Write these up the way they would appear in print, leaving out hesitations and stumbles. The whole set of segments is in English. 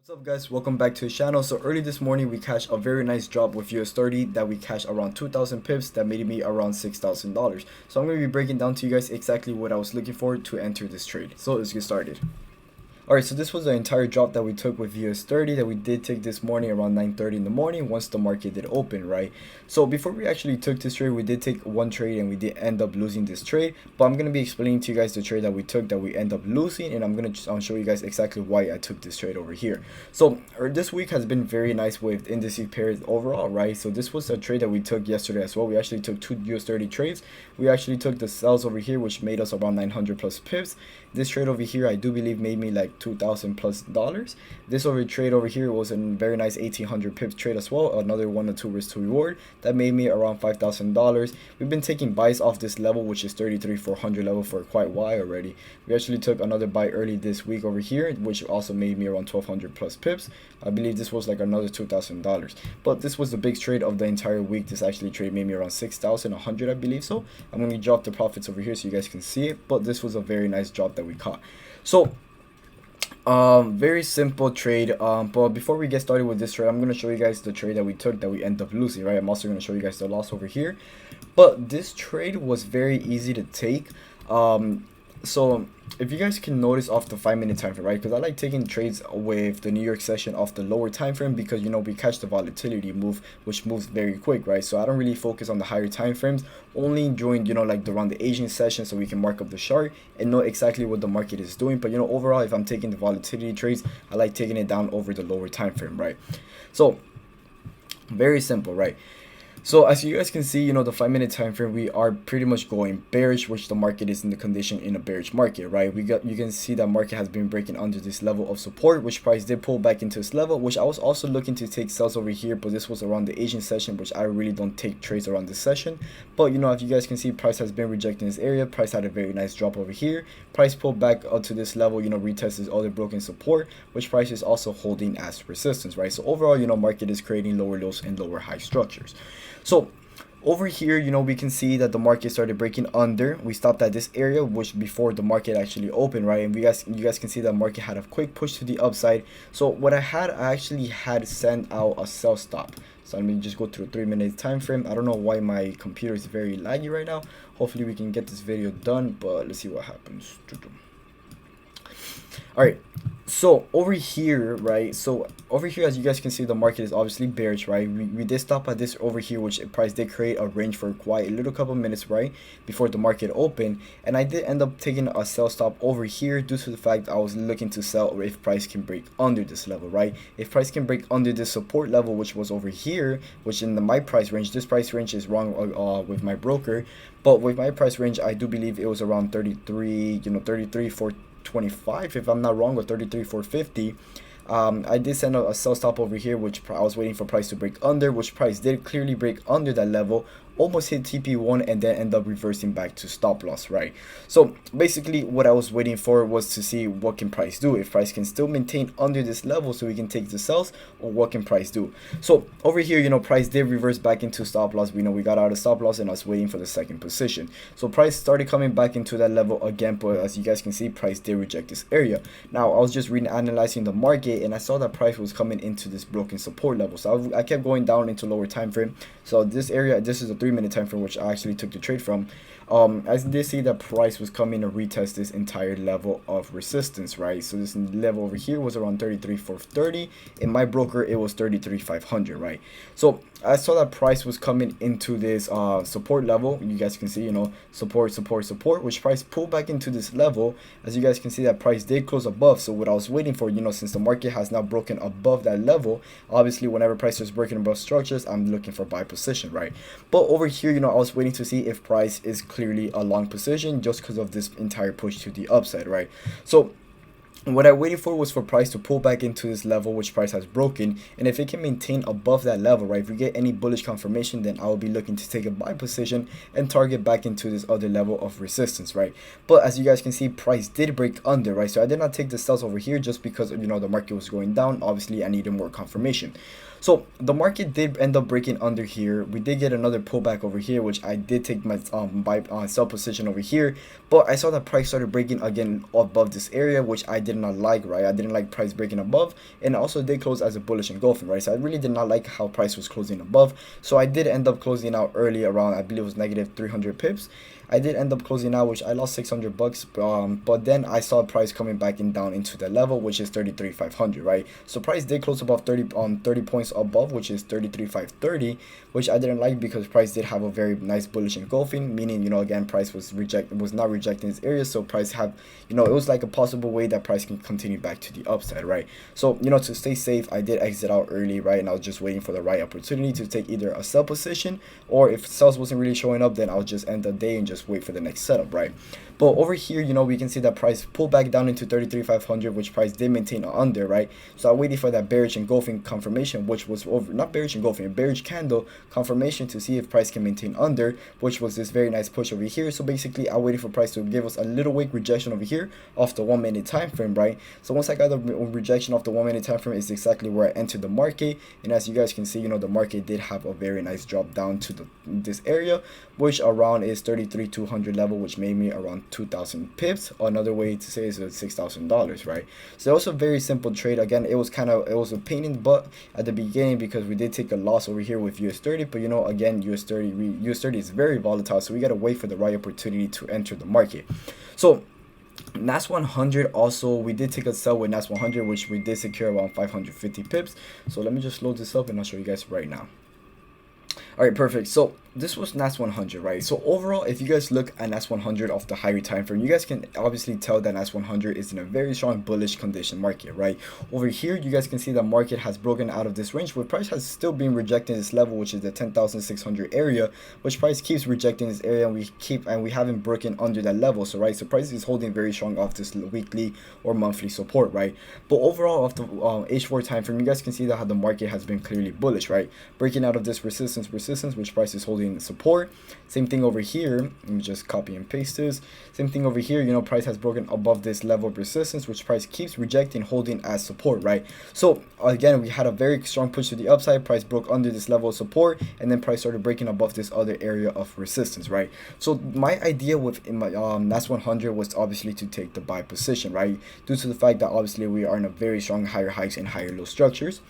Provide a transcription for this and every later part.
What's up guys, welcome back to the channel. So early this morning we cashed a very nice drop with US30 that we cashed around 2,000 pips that made me around $6,000. So I'm going to be breaking down to you guys exactly what I was looking for to enter this trade. So let's get started. Alright, so this was the entire drop that we took with US30 that we did take this morning around 9:30 in the morning once the market did open, right? So before we actually took this trade, we did take one trade and we did end up losing this trade. But I'm going to be explaining to you guys the trade that we took that we end up losing, and I'm going to show you guys exactly why I took this trade over here. So this week has been very nice with indices pairs overall, right? So this was a trade that we took yesterday as well. We actually took two US30 trades. We actually took the sells over here, which made us around 900 plus pips. This trade over here, I do believe made me like $2,000+. This trade over here was a very nice 1,800 pips trade as well. Another 1 or 2 risk to reward that made me around $5,000. We've been taking buys off this level, which is 33,400 level, for quite a while already. We actually took another buy early this week over here, which also made me around 1,200 plus pips. I believe this was like another $2,000. But this was the big trade of the entire week. This actually trade made me around 6,100, I believe so. I'm going to drop the profits over here so you guys can see it. But this was a very nice drop that we caught. So very simple trade, but before we get started with this trade, I'm going to show you guys the trade that we took that we end up losing, right? I'm also going to show you guys the loss over here, but this trade was very easy to take. So if you guys can notice off the 5-minute time frame, right? Because I like taking trades with the New York session off the lower time frame because, you know, we catch the volatility move, which moves very quick, right? So I don't really focus on the higher time frames, only during, you know, like around the Asian session, so we can mark up the chart and know exactly what the market is doing. But, you know, overall, if I'm taking the volatility trades, I like taking it down over the lower time frame, right? So very simple, right? So as you guys can see, you know, the 5-minute time frame, we are pretty much going bearish, which the market is in the condition in a bearish market, right? You can see that market has been breaking under this level of support, which price did pull back into this level, which I was also looking to take sales over here, but this was around the Asian session, which I really don't take trades around this session. But, you know, if you guys can see, price has been rejecting this area. Price had a very nice drop over here. Price pulled back up to this level, you know, retest this other broken support, which price is also holding as resistance, right? So overall, you know, market is creating lower lows and lower high structures. So over here, you know, we can see that the market started breaking under. We stopped at this area, which before the market actually opened, right? And you guys can see that market had a quick push to the upside. So what I actually had sent out a sell stop. So let me just go through a 3-minute time frame. I don't know why my computer is very laggy right now. Hopefully we can get this video done, but let's see what happens. All right, so over here, right? So over here, as you guys can see, the market is obviously bearish, right? We did stop at this over here, which price did create a range for quite a little couple minutes, right, before the market opened. And I did end up taking a sell stop over here due to the fact I was looking to sell if price can break under this level, right? If price can break under this support level, which was over here, which in my price range, this price range is wrong with my broker, but with my price range, I do believe it was around 33, you know, 33,425 if I'm not wrong, or 33,450. I did send a sell stop over here, which I was waiting for price to break under, which price did clearly break under that level, almost hit TP1, and then end up reversing back to stop loss, right? So basically what I was waiting for was to see what can price do, if price can still maintain under this level so we can take the sells, or what can price do. So over here, you know, price did reverse back into stop loss. We know we got out of stop loss and I was waiting for the second position. So price started coming back into that level again, but as you guys can see, price did reject this area. Now I was just analyzing the market and I saw that price was coming into this broken support level, so I kept going down into lower time frame. So this area, this is a 3-minute time frame, which I actually took the trade from. I did see that price was coming to retest this entire level of resistance, right? So this level over here was around 33,430. In my broker, it was 33,500, right? So I saw that price was coming into this support level. You guys can see, you know, support, which price pulled back into this level. As you guys can see, that price did close above. So what I was waiting for, you know, since the market has now broken above that level, obviously whenever price is breaking above structures, I'm looking for buy position, right? But over here, you know, I was waiting to see if price is clearly a long position just because of this entire push to the upside, right? So what I waited for was for price to pull back into this level, which price has broken, and if it can maintain above that level, right, if we get any bullish confirmation, then I will be looking to take a buy position and target back into this other level of resistance, right? But as you guys can see, price did break under, right? So I did not take the sells over here just because, you know, the market was going down. Obviously I needed more confirmation. So the market did end up breaking under here. We did get another pullback over here, which I did take my buy sell position over here, but I saw that price started breaking again above this area, which I did not like, right? I didn't like price breaking above, and also did close as a bullish engulfing, right? So I really did not like how price was closing above. So I did end up closing out early around, I believe it was negative 300 pips. I did end up closing out, which I lost 600 bucks, but then I saw price coming back in down into the level, which is 33,500, right? So price did close above 30 points above, which is 33,530, which I didn't like because price did have a very nice bullish engulfing, meaning, you know, again, price was not rejecting this area, so price have, you know, it was like a possible way that price can continue back to the upside, right? So, you know, to stay safe, I did exit out early, right? And I was just waiting for the right opportunity to take either a sell position, or if sales wasn't really showing up, then I'll just end the day and just wait for the next setup, right? But over here, you know, we can see that price pulled back down into 33,500, which price did maintain under, right? So I waited for that bearish engulfing confirmation, which was over, not bearish engulfing, a bearish candle confirmation to see if price can maintain under, which was this very nice push over here. So basically, I waited for price to give us a little weak rejection over here off the 1 minute time frame, right? So once I got the rejection off the 1 minute time frame, is exactly where I entered the market. And as you guys can see, you know, the market did have a very nice drop down to this area, which around is 33,200 level, which made me around 2,000 pips. Another way to say is $6,000, right? So also a very simple trade. Again, it was a pain in the butt at the beginning because we did take a loss over here with US30, but you know, again, US30 is very volatile, so we got to wait for the right opportunity to enter the market. So NAS 100 also, we did take a sell with NAS 100, which we did secure around 550 pips. So let me just load this up and I'll show you guys right now. All right, perfect. So this was NAS 100, right? So overall, if you guys look at NAS 100 off the higher time frame, you guys can obviously tell that NAS 100 is in a very strong bullish condition market, right? Over here, you guys can see the market has broken out of this range, where price has still been rejecting this level, which is the 10,600 area, which price keeps rejecting this area, and we haven't broken under that level. So right, so price is holding very strong off this weekly or monthly support, right? But overall, off the H4 time frame, you guys can see that how the market has been clearly bullish, right? Breaking out of this resistance, which price is holding the support. Same thing over here. Let me just copy and paste this. Same thing over here. You know, price has broken above this level of resistance, which price keeps rejecting, holding as support, right? So again, we had a very strong push to the upside. Price broke under this level of support, and then price started breaking above this other area of resistance, right? So my idea with my NAS 100 was obviously to take the buy position, right? Due to the fact that obviously we are in a very strong higher highs and higher low structures.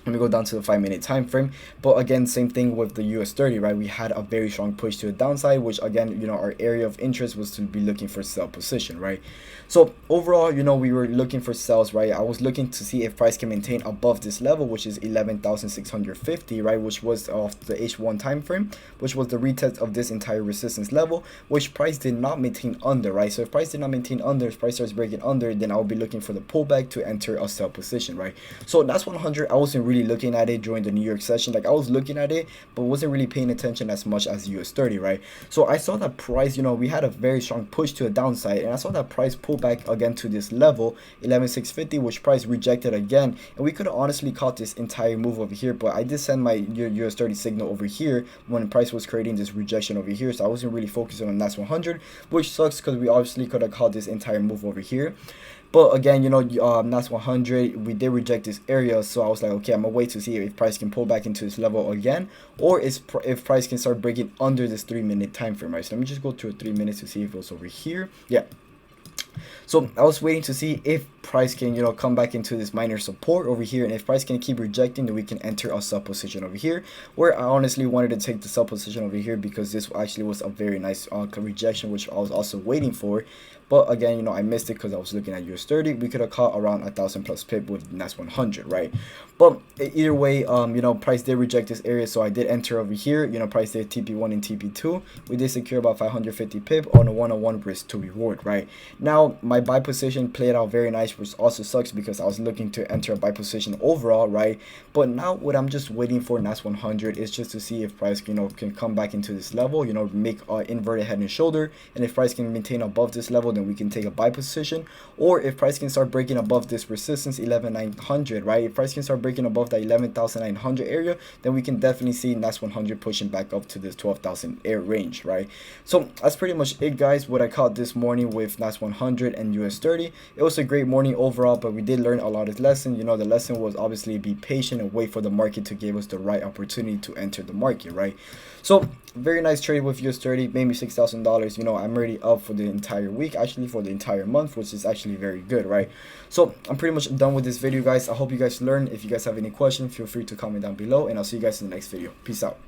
Let me go down to the 5 minute time frame. But again, same thing with the US30, right? We had a very strong push to the downside, which again, you know, our area of interest was to be looking for sell position, right? So overall, you know, we were looking for sells, right? I was looking to see if price can maintain above this level, which is 11,650, right? Which was off the H1 time frame, which was the retest of this entire resistance level, which price did not maintain under, right? So if price did not maintain under, if price starts breaking under, then I'll be looking for the pullback to enter a sell position, right? So that's 100. I wasn't really looking at it during the New York session. Like I was looking at it, but wasn't really paying attention as much as US30, right? So I saw that price, you know, we had a very strong push to the downside, and I saw that price pull back again to this level 11,650, which price rejected again, and we could have honestly caught this entire move over here, but I did send my US30 signal over here when price was creating this rejection over here, so I wasn't really focusing on NAS 100, which sucks because we obviously could have caught this entire move over here. But again, you know, NAS 100, we did reject this area, so I was like, okay, I'm gonna wait to see if price can pull back into this level again, or if price can start breaking under this 3 minute time frame, right? So let me just go to a 3 minutes to see if it was over here. Yeah. So I was waiting to see if price can, you know, come back into this minor support over here, and if price can keep rejecting, then we can enter a sell position over here, where I honestly wanted to take the sell position over here because this actually was a very nice rejection, which I was also waiting for. But again, you know, I missed it because I was looking at US30. We could have caught around 1,000 plus pip with NAS 100, right? But either way, you know, price did reject this area, so I did enter over here. You know, price did TP1 and TP2. We did secure about 550 pip on a one-on-one risk to reward, right? Now, my buy position played out very nice, which also sucks because I was looking to enter a buy position overall, right? But now what I'm just waiting for NAS 100 is just to see if price, you know, can come back into this level, you know, make an inverted head and shoulder, and if price can maintain above this level, then we can take a buy position. Or if price can start breaking above this resistance 11,900, right? If price can start breaking above the 11,900 area, then we can definitely see NAS 100 pushing back up to this 12,000 air range, right? So that's pretty much it, guys, what I caught this morning with NAS 100 and US30. It was a great morning overall, but we did learn a lot of lessons. You know, the lesson was obviously be patient and wait for the market to give us the right opportunity to enter the market, right? So very nice trade with US30, made me $6,000. You know, I'm already up for the entire week. I actually for the entire month, which is actually very good, right? So I'm pretty much done with this video, guys. I hope you guys learned. If you guys have any questions, feel free to comment down below, and I'll see you guys in the next video. Peace out.